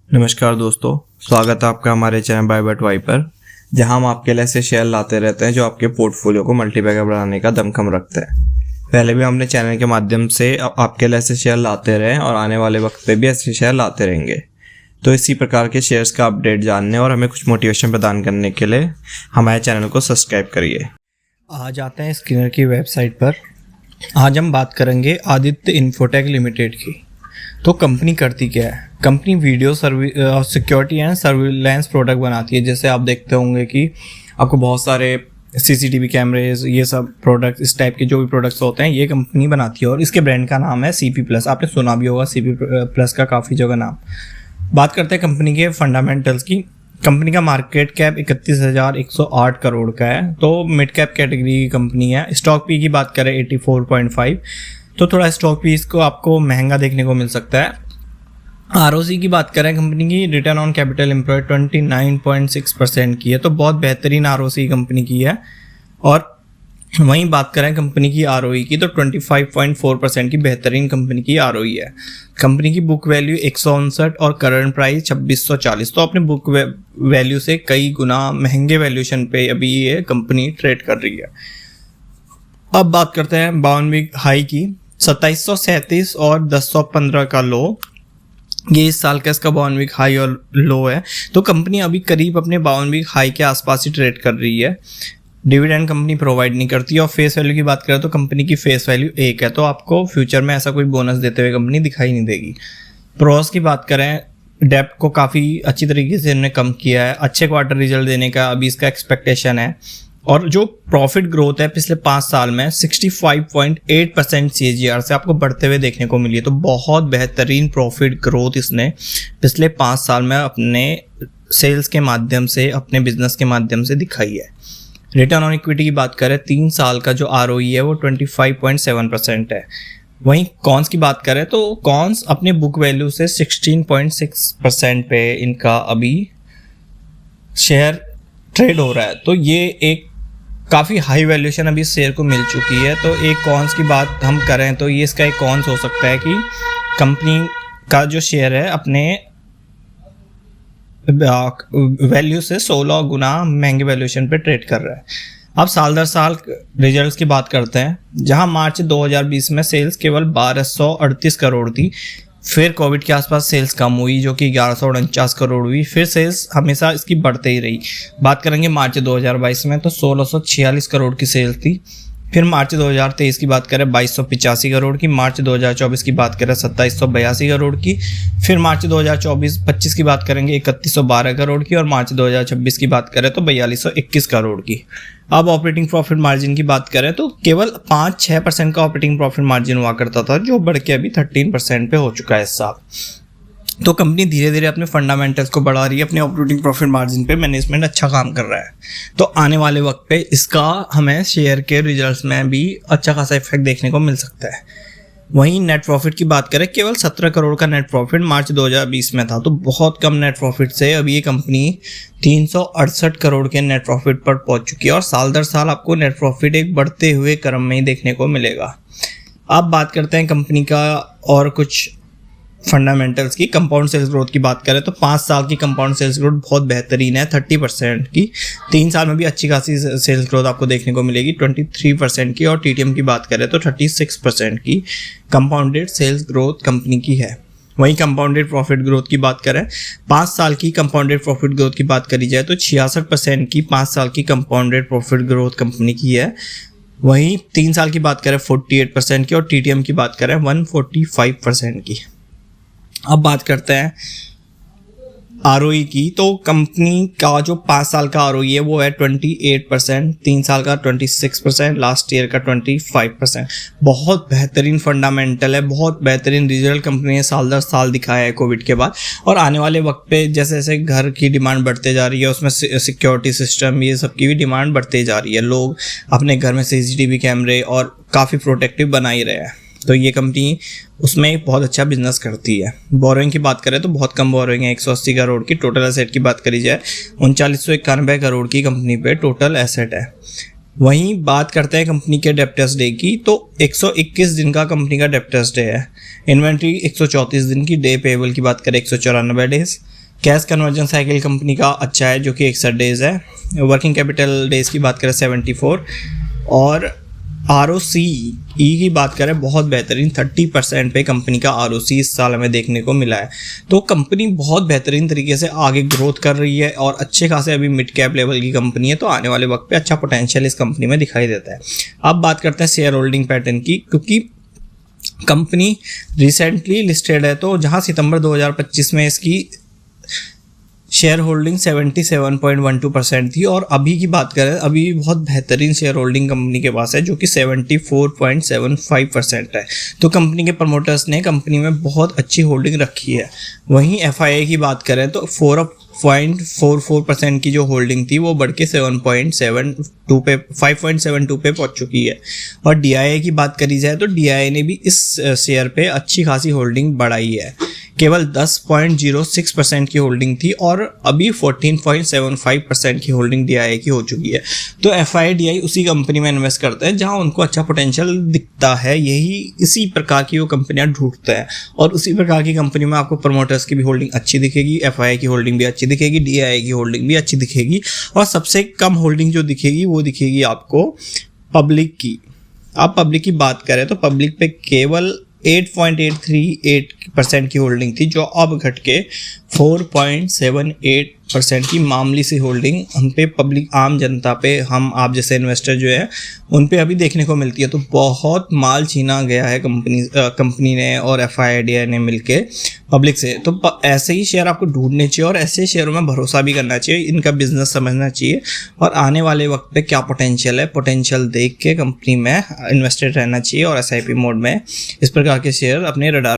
नमस्कार दोस्तों, स्वागत है आपका हमारे चैनल बाय बट वाई पर, जहां हम आपके लिए ऐसे शेयर लाते रहते हैं जो आपके पोर्टफोलियो को मल्टीबैगर बनाने का दमखम रखते हैं। पहले भी हमने चैनल के माध्यम से आपके लिए ऐसे शेयर लाते रहे और आने वाले वक्त पे भी ऐसे शेयर लाते रहेंगे। तो इसी प्रकार के शेयर्स का अपडेट जानने और हमें कुछ मोटिवेशन प्रदान करने के लिए हमारे चैनल को सब्सक्राइब करिए। आज आते हैं स्किनर की वेबसाइट पर। आज हम बात करेंगे आदित्य इन्फोटेक लिमिटेड की। तो कंपनी करती क्या है? Company video security and surveillance product बनाती है। जैसे आप देखते होंगे कि आपको बहुत सारे सीसीटीवी कैमरेज, ये सब प्रोडक्ट, इस टाइप के जो भी प्रोडक्ट्स होते हैं ये कंपनी बनाती है और इसके ब्रांड का नाम है सीपी प्लस। आपने सुना भी होगा सीपी प्लस का काफ़ी जगह नाम। बात करते हैं कंपनी के फंडामेंटल्स की। कंपनी का मार्केट कैप 31,108 करोड़ का है, तो मिड कैप कैटेगरी की कंपनी है। स्टॉक पी की बात करें 84.5, तो थोड़ा स्टॉक पी इसको आपको महंगा देखने को मिल सकता है। आरओसी की बात करें कंपनी की, रिटर्न ऑन कैपिटल एम्प्लॉयड 29.6% की है, तो बहुत बेहतरीन आरओसी कंपनी की है। और वहीं बात करें कंपनी की आरओई की, तो 25.4% की बेहतरीन कंपनी की आरओई है। कंपनी की बुक वैल्यू 159 और करंट प्राइस 2640, तो अपने बुक वैल्यू से कई गुना महंगे वैल्यूएशन पे अभी ये कंपनी ट्रेड कर रही है। अब बात करते हैं 52 वीक हाई की। 2737 और 1015 का लो, ये इस साल का इसका 52 वीक हाई और लो है। तो कंपनी अभी करीब अपने 52 वीक हाई के आसपास ही ट्रेड कर रही है। डिविडेंड कंपनी प्रोवाइड नहीं करती है। और फेस वैल्यू की बात करें तो कंपनी की फेस वैल्यू 1 है, तो आपको फ्यूचर में ऐसा कोई बोनस देते हुए कंपनी दिखाई नहीं देगी। प्रोस की बात करें, डेप्ट को काफ़ी अच्छी तरीके से इन्होंने कम किया है। अच्छे क्वार्टर रिजल्ट देने का अभी इसका एक्सपेक्टेशन है। और जो प्रॉफिट ग्रोथ है पिछले 5 साल में 65.8% CAGR से आपको बढ़ते हुए देखने को मिली है। तो बहुत बेहतरीन प्रॉफिट ग्रोथ इसने पिछले 5 साल में अपने सेल्स के माध्यम से, अपने बिजनेस के माध्यम से दिखाई है। रिटर्न ऑन इक्विटी की बात करें, 3 साल का जो ROE है वो 25.7% है। वहीं कॉन्स की बात करें तो कॉन्स अपने बुक वैल्यू से 16.6% पे इनका अभी शेयर ट्रेड हो रहा है। तो ये एक काफ़ी हाई वैल्यूएशन अभी शेयर को मिल चुकी है। तो एक कॉन्स की बात हम करें तो ये इसका एक कॉन्स हो सकता है कि कंपनी का जो शेयर है अपने वैल्यू से 16 गुना महंगे वैल्यूएशन पे ट्रेड कर रहा है। अब साल दर साल रिजल्ट्स की बात करते हैं, जहां मार्च 2020 में सेल्स केवल 1238 करोड़ थी। फिर कोविड के आसपास सेल्स कम हुई जो कि 1149 करोड़ हुई। फिर सेल्स हमेशा इसकी बढ़ते ही रही। बात करेंगे मार्च 2022 में तो 1646 करोड़ की सेल्स थी। फिर मार्च 2023 की बात करें 2285 करोड़ की। मार्च 2024 की बात करें 2782 करोड़ की। फिर मार्च 2024-25 की बात करेंगे 3112 करोड़ की। और मार्च 2026 की बात करें तो 4221 करोड़ की। अब ऑपरेटिंग प्रॉफिट मार्जिन की बात करें तो केवल 5-6% का ऑपरेटिंग प्रॉफिट मार्जिन हुआ करता था, जो बढ़ के अभी 13% पे हो चुका है इस साल। तो कंपनी धीरे धीरे अपने फंडामेंटल्स को बढ़ा रही है। अपने ऑपरेटिंग प्रॉफिट मार्जिन पे मैनेजमेंट अच्छा काम कर रहा है। तो आने वाले वक्त पे इसका हमें शेयर के रिजल्ट्स में भी अच्छा खासा इफेक्ट देखने को मिल सकता है। वहीं नेट प्रॉफिट की बात करें, केवल 17 करोड़ का नेट प्रॉफिट मार्च 2020 में था। तो बहुत कम नेट प्रॉफिट से अभी ये कंपनी 368 करोड़ के नेट प्रॉफिट पर पहुंच चुकी है। और साल दर साल आपको नेट प्रॉफिट एक बढ़ते हुए क्रम में ही देखने को मिलेगा। अब बात करते हैं कंपनी का और कुछ फंडामेंटल्स की। कंपाउंड सेल्स ग्रोथ की बात करें तो 5 साल की कंपाउंड सेल्स ग्रोथ बहुत बेहतरीन है, 30% की। 3 साल में भी अच्छी खासी सेल्स ग्रोथ आपको देखने को मिलेगी, 23% की। और TTM की बात करें तो 36% की कंपाउंडेड सेल्स ग्रोथ कंपनी की है। वहीं कंपाउंडेड प्रॉफिट ग्रोथ की बात करें, 5 साल की कंपाउंडेड प्रॉफिट ग्रोथ की बात करी जाए तो 66% की 5 साल की कंपाउंडेड प्रॉफिट ग्रोथ कंपनी की है। वहीं 3 साल की बात करें 48% की। और TTM की बात करें 145% की। अब बात करते हैं ROE की। तो कंपनी का जो 5 साल का ROE है वो है 28%, 3 साल का 26%, लास्ट ईयर का 25%। बहुत बेहतरीन फंडामेंटल है, बहुत बेहतरीन रिजल्ट कंपनी ने साल दर साल दिखाया है कोविड के बाद। और आने वाले वक्त पे जैसे जैसे घर की डिमांड बढ़ते जा रही है, उसमें सिक्योरिटी सिस्टम ये सब की भी डिमांड बढ़ते जा रही है। लोग अपने घर में CCTV कैमरे और काफ़ी प्रोटेक्टिव बना ही रहे हैं। तो ये कंपनी उसमें बहुत अच्छा बिजनेस करती है। बोरोइंग की बात करें तो बहुत कम बोरोइंग है, 180 करोड़ की। टोटल एसेट की बात करी जाए 3991 करोड़ की कंपनी पे टोटल एसेट है। वहीं बात करते हैं कंपनी के डेप्टर्स डे की, तो 121 दिन का कंपनी का डेप्टर्स डे है। इन्वेंट्री 134 दिन की, डे पेबल की बात करें 194 days. Cash conversion cycle company का अच्छा है जो कि 61 डेज़ है। वर्किंग कैपिटल डेज़ की बात करें 74, और ROCE की बात करें बहुत बेहतरीन 30% पे कंपनी का ROCE इस साल हमें देखने को मिला है। तो कंपनी बहुत बेहतरीन तरीके से आगे ग्रोथ कर रही है और अच्छे खासे अभी मिड कैप लेवल की कंपनी है, तो आने वाले वक्त पे अच्छा पोटेंशियल इस कंपनी में दिखाई देता है। अब बात करते हैं शेयर होल्डिंग पैटर्न की, क्योंकि कंपनी रिसेंटली लिस्टेड है, तो जहां सितंबर 2025 में इसकी शेयर होल्डिंग 77.12% थी, और अभी की बात करें अभी बहुत बेहतरीन शेयर होल्डिंग कंपनी के पास है जो कि 74.75% है। तो कंपनी के प्रमोटर्स ने कंपनी में बहुत अच्छी होल्डिंग रखी है। वहीं FII की बात करें तो 4.44% की जो होल्डिंग थी वो बढ़ के 5.72 पे पहुंच चुकी है। और DIA की बात करी जाए तो DIA ने भी इस शेयर पे अच्छी खासी होल्डिंग बढ़ाई है। केवल 10.06% की होल्डिंग थी और अभी 14.75% की होल्डिंग DIA की हो चुकी है। तो FII उसी कंपनी में इन्वेस्ट करते हैं जहां उनको अच्छा पोटेंशियल दिखता है, यही इसी प्रकार की वो कंपनियां ढूंढते हैं, और उसी प्रकार की कंपनी में आपको प्रमोटर्स की भी होल्डिंग अच्छी दिखेगी, FII की होल्डिंग भी अच्छी दिखेगी, DIA की होल्डिंग भी अच्छी दिखेगी, और सबसे कम होल्डिंग जो दिखेगी वो दिखेगी आपको पब्लिक की। आप पब्लिक की बात करें तो पब्लिक पे केवल 8.838% की होल्डिंग थी, जो अब घट के 4.78% की मामूली सी होल्डिंग हम पे पब्लिक आम जनता पे, हम आप जैसे इन्वेस्टर जो है उन पे अभी देखने को मिलती है। तो बहुत माल छीना गया है कंपनी ने और FII ने मिलके पब्लिक से। तो ऐसे ही शेयर आपको ढूंढने चाहिए और ऐसे शेयरों में भरोसा भी करना चाहिए, इनका बिजनेस समझना चाहिए और आने वाले वक्त पे क्या पोटेंशियल है, पोटेंशियल देख के कंपनी में इन्वेस्टेड रहना चाहिए और SIP मोड में इस प्रकार के शेयर अपने रडार